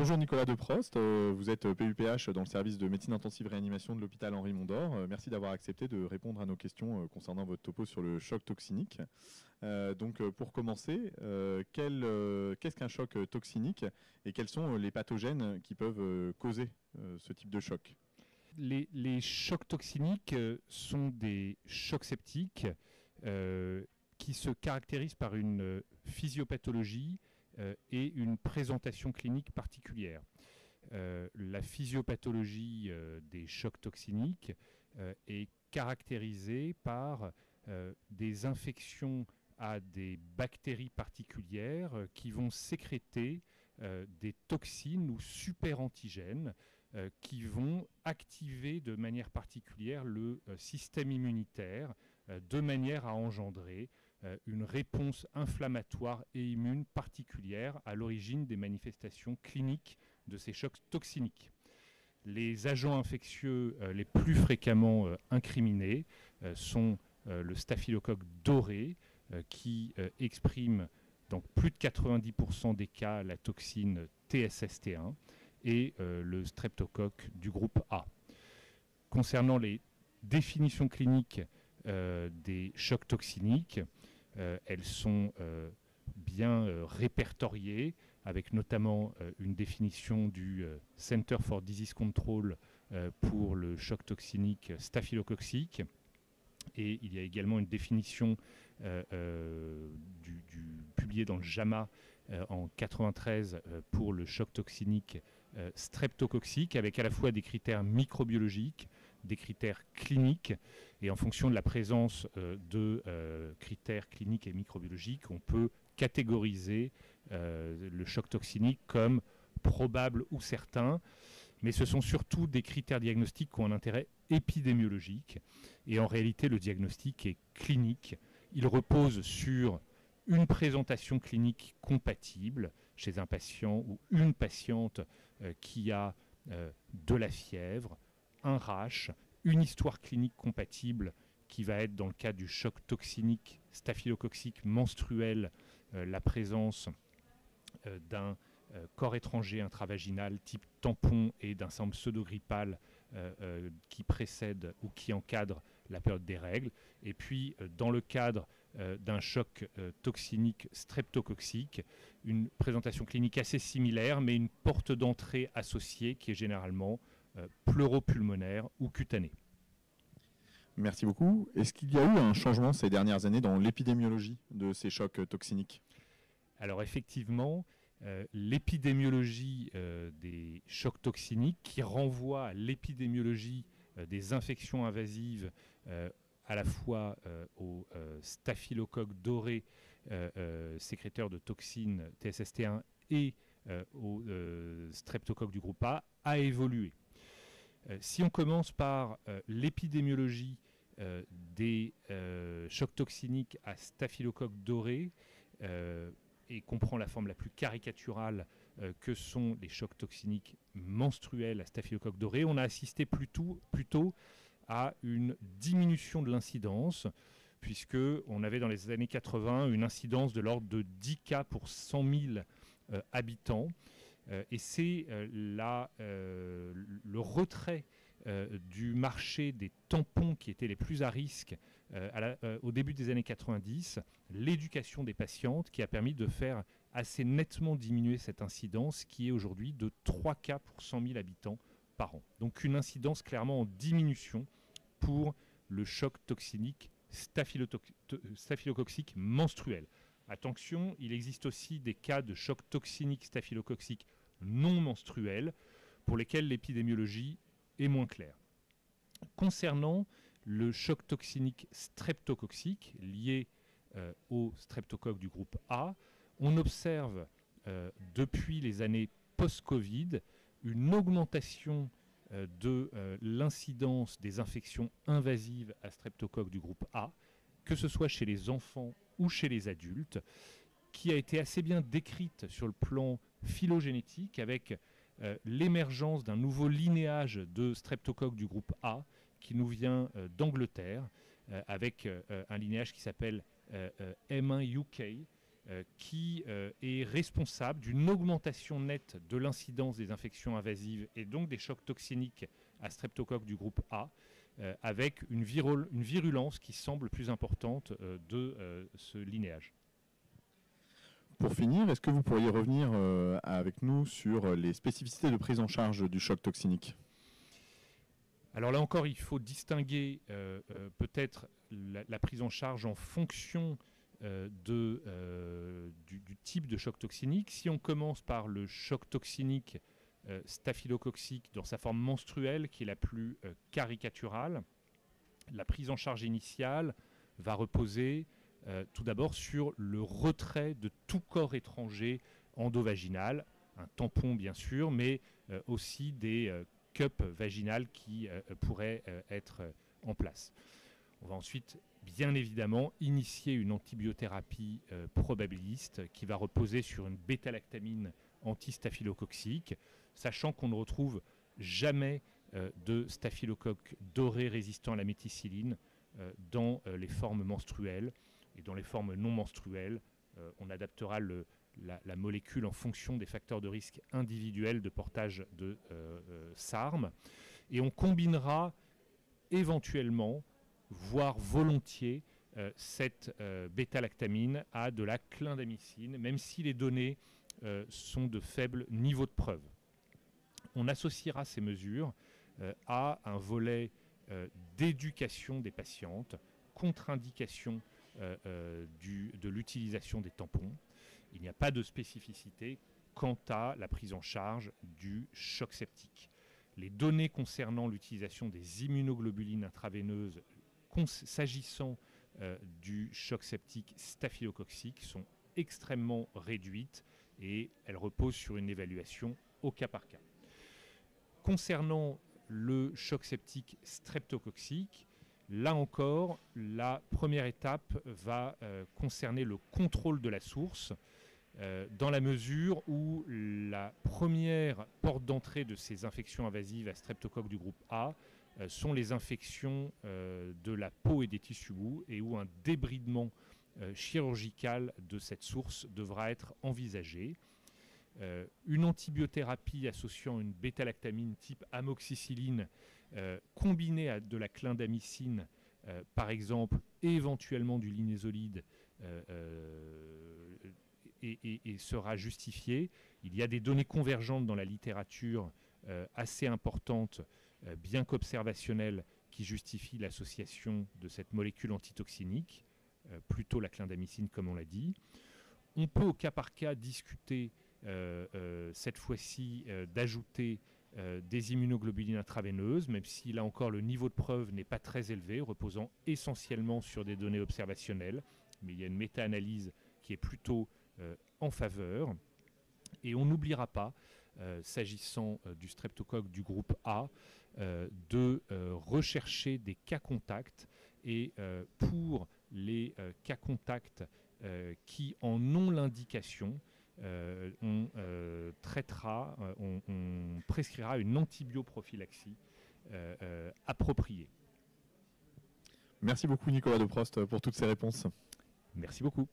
Bonjour Nicolas Deprost, vous êtes PUPH dans le service de médecine intensive réanimation de l'hôpital Henri Mondor. Merci d'avoir accepté de répondre à nos questions concernant votre topo sur le choc toxinique. Pour commencer, qu'est-ce qu'un choc toxinique et quels sont les pathogènes qui peuvent causer ce type de choc? Les chocs toxiniques sont des chocs septiques qui se caractérisent par une physiopathologie et une présentation clinique particulière. La physiopathologie des chocs toxiniques est caractérisée par des infections à des bactéries particulières qui vont sécréter des toxines ou superantigènes qui vont activer de manière particulière le système immunitaire de manière à engendrer une réponse inflammatoire et immune particulière à l'origine des manifestations cliniques de ces chocs toxiniques. Les agents infectieux les plus fréquemment incriminés sont le staphylocoque doré qui exprime dans plus de 90% des cas la toxine TSST1 et le streptocoque du groupe A. Concernant les définitions cliniques des chocs toxiniques, elles sont bien répertoriées, avec notamment une définition du Center for Disease Control pour le choc toxinique staphylococcique. Et il y a également une définition publiée dans le JAMA en 93 pour le choc toxinique streptococcique, avec à la fois des critères microbiologiques, des critères cliniques, et en fonction de la présence de critères cliniques et microbiologiques, on peut catégoriser le choc toxinique comme probable ou certain, mais ce sont surtout des critères diagnostiques qui ont un intérêt épidémiologique, et en réalité le diagnostic est clinique. Il repose sur une présentation clinique compatible chez un patient ou une patiente qui a de la fièvre, un rash, une histoire clinique compatible qui va être, dans le cas du choc toxinique staphylococcique menstruel, la présence d'un corps étranger intravaginal type tampon et d'un syndrome pseudo-grippal qui précède ou qui encadre la période des règles. Et puis, dans le cadre d'un choc toxinique streptococcique, une présentation clinique assez similaire, mais une porte d'entrée associée qui est généralement pleuropulmonaire ou cutanée. Merci beaucoup. Est-ce qu'il y a eu un changement ces dernières années dans l'épidémiologie de ces chocs toxiniques? Alors effectivement, l'épidémiologie des chocs toxiniques, qui renvoie à l'épidémiologie des infections invasives à la fois au staphylocoque doré, sécréteur de toxines TSST1, et au streptocoque du groupe A évolué. Si on commence par l'épidémiologie des chocs toxiniques à staphylocoque doré, et comprend la forme la plus caricaturale que sont les chocs toxiniques menstruels à staphylocoque doré, on a assisté plutôt à une diminution de l'incidence, puisqu'on avait dans les années 80 une incidence de l'ordre de 10 cas pour 100 000 habitants. Et c'est le retrait du marché des tampons qui étaient les plus à risque au début des années 90, l'éducation des patientes qui a permis de faire assez nettement diminuer cette incidence qui est aujourd'hui de 3 cas pour 100 000 habitants par an. Donc une incidence clairement en diminution pour le choc toxinique staphylococcique menstruel. Attention, il existe aussi des cas de choc toxinique staphylococcique non menstruel pour lesquels l'épidémiologie est moins claire. Concernant le choc toxinique streptococcique lié au streptocoque du groupe A, on observe depuis les années post-Covid une augmentation de l'incidence des infections invasives à streptocoque du groupe A, que ce soit chez les enfants ou chez les adultes, qui a été assez bien décrite sur le plan phylogénétique avec l'émergence d'un nouveau linéage de streptocoque du groupe A qui nous vient d'Angleterre avec un linéage qui s'appelle M1 UK qui est responsable d'une augmentation nette de l'incidence des infections invasives et donc des chocs toxiniques à streptocoque du groupe A, avec une virulence qui semble plus importante de ce linéage. Pour finir, est-ce que vous pourriez revenir avec nous sur les spécificités de prise en charge du choc toxinique ? Alors là encore, il faut distinguer peut-être la prise en charge en fonction du type de choc toxinique. Si on commence par le choc toxinique staphylococcique dans sa forme menstruelle, qui est la plus caricaturale, la prise en charge initiale va reposer tout d'abord sur le retrait de tout corps étranger endovaginal, un tampon bien sûr, mais aussi des cups vaginales qui pourraient être en place. On va ensuite, bien évidemment, initier une antibiothérapie probabiliste qui va reposer sur une bêta-lactamine anti-staphylococcique, sachant qu'on ne retrouve jamais de staphylocoque doré résistant à la méticilline dans les formes menstruelles. Et dans les formes non menstruelles, on adaptera la molécule en fonction des facteurs de risque individuels de portage de SARM. Et on combinera éventuellement, voire volontiers, cette bêta-lactamine à de la clindamycine, même si les données sont de faible niveau de preuve. On associera ces mesures à un volet d'éducation des patientes, contre-indication de l'utilisation des tampons. Il n'y a pas de spécificité quant à la prise en charge du choc septique. Les données concernant l'utilisation des immunoglobulines intraveineuses s'agissant du choc septique staphylococcique sont extrêmement réduites et elles reposent sur une évaluation au cas par cas. Concernant le choc septique streptococcique, là encore, la première étape va concerner le contrôle de la source, dans la mesure où la première porte d'entrée de ces infections invasives à streptocoque du groupe A sont les infections de la peau et des tissus mous, et où un débridement chirurgical de cette source devra être envisagé. Une antibiothérapie associant une bêta-lactamine type amoxicilline combinée à de la clindamycine, par exemple, et éventuellement du linezolide, et sera justifiée. Il y a des données convergentes dans la littérature assez importantes, bien qu'observationnelles, qui justifient l'association de cette molécule antitoxinique, plutôt la clindamycine comme on l'a dit. On peut au cas par cas discuter cette fois-ci d'ajouter des immunoglobulines intraveineuses, même si là encore le niveau de preuve n'est pas très élevé, reposant essentiellement sur des données observationnelles, mais il y a une méta-analyse qui est plutôt en faveur. Et on n'oubliera pas, s'agissant du streptocoque du groupe A, de rechercher des cas contacts, et pour les cas contacts qui en ont l'indication, on prescrira une antibioprophylaxie appropriée. Merci beaucoup Nicolas Deprost pour toutes ces réponses. Merci beaucoup.